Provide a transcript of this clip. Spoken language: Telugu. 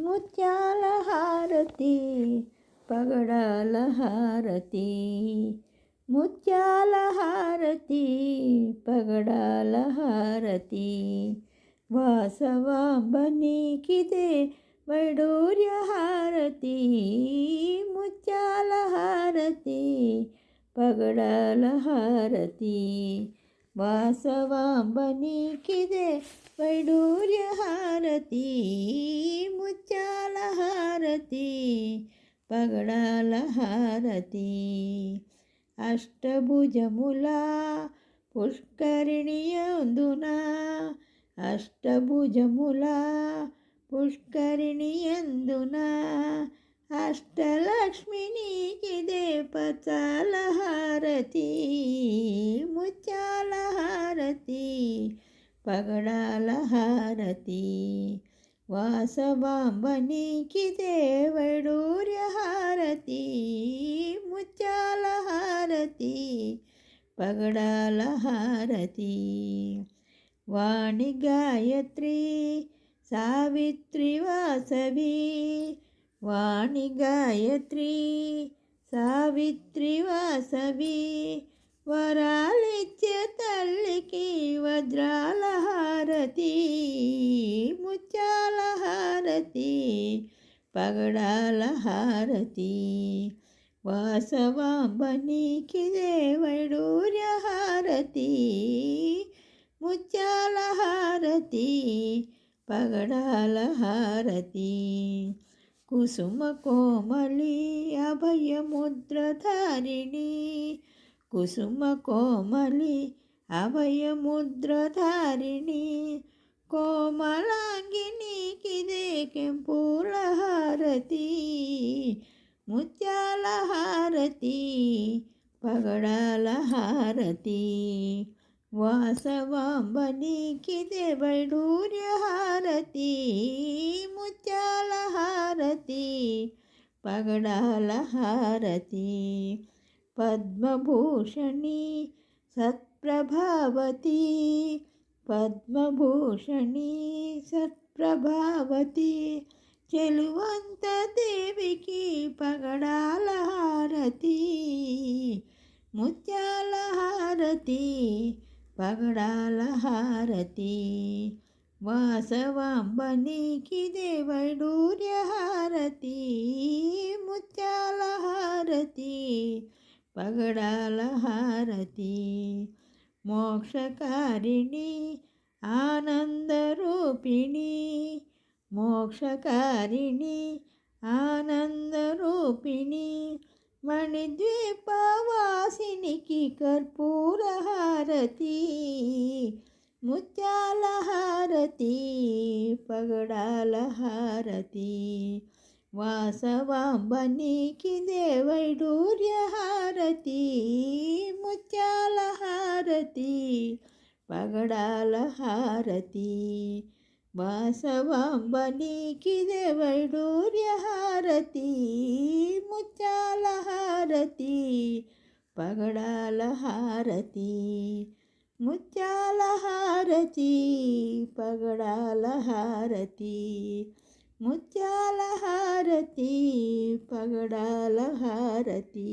ముత్యాల హారతి పగడాల హారతి, ముత్యాల హారతి పగడాల హారతి, వాసవాంబ నీకిదే వైడూర్య హారతి, ముత్యాల హారతి పగడాల హారతి, వాసవాంబ నీకిదే వైడూర్య హారతి, ముత్యాల హారతి పగడాల హారతి, అష్టభుజముల పుష్కరిణియందున, అష్టభుజముల పుష్కరిణియందున, అష్టలక్ష్మి నీకిదే పచాల హారతి, ముత్యాల హారతి పగడాల హారతి, వాసవాంబ నీకిదే వైడూర్య హారతి, ముత్యాల హారతి పగడాల హారతి, వాణి గాయత్రి సావిత్రి వాసవి, వాణి గాయత్రి సావిత్రి వాసవి, వరాలిచ్చే తల్లికి వజ్రాల హారతి, ముత్యాల హారతి పగడాల హారతి, వాసవాంబ నీకిదే వైడూర్య హారతి, ముత్యాల హారతి పగడాల హారతి, కుసుమ కోమలి అభయముద్రధారిణి, కుసుమ కోమలి అభయముద్రధారిణి, కోమలాంగి నీకిదే కెంపుల హారతి, ముత్యాల హారతి పగడాల హారతి, వాసవాంబ నీకిదే వైడూర్య హారతి, ముత్యాల హారతి పగడాల హారతి, పద్మభూషణి సత్ప్రభావతి, పద్మభూషణి సత్ప్రభావతి, చెలువంత దేవికి పగడాల హారతి, ముత్యాల హారతి పగడాల హారతి, వాసవాంబ నీకిదే వైడూర్య హారతి, ముత్యాల హారతి పగడాల హారతి, మోక్షకారిణి ఆనందరూపిణి, మోక్షకారిణి ఆనందరూపిణి, మణిద్వీపవాసినికి కర్పూర హారతి, ముత్యాల హారతి పగడాల హారతి, వాసవాంబ నీకిదే వైడూర్య హారతి, ముత్యాల హారతి పగడాల హారతి, వాసవాంబ నీకిదే వైడూర్య హారతి, ముత్యాల హారతి పగడాల హారతి, ముత్యాల హారతి పగడాల హారతి, ముత్యాల హారతి పగడాల హారతి.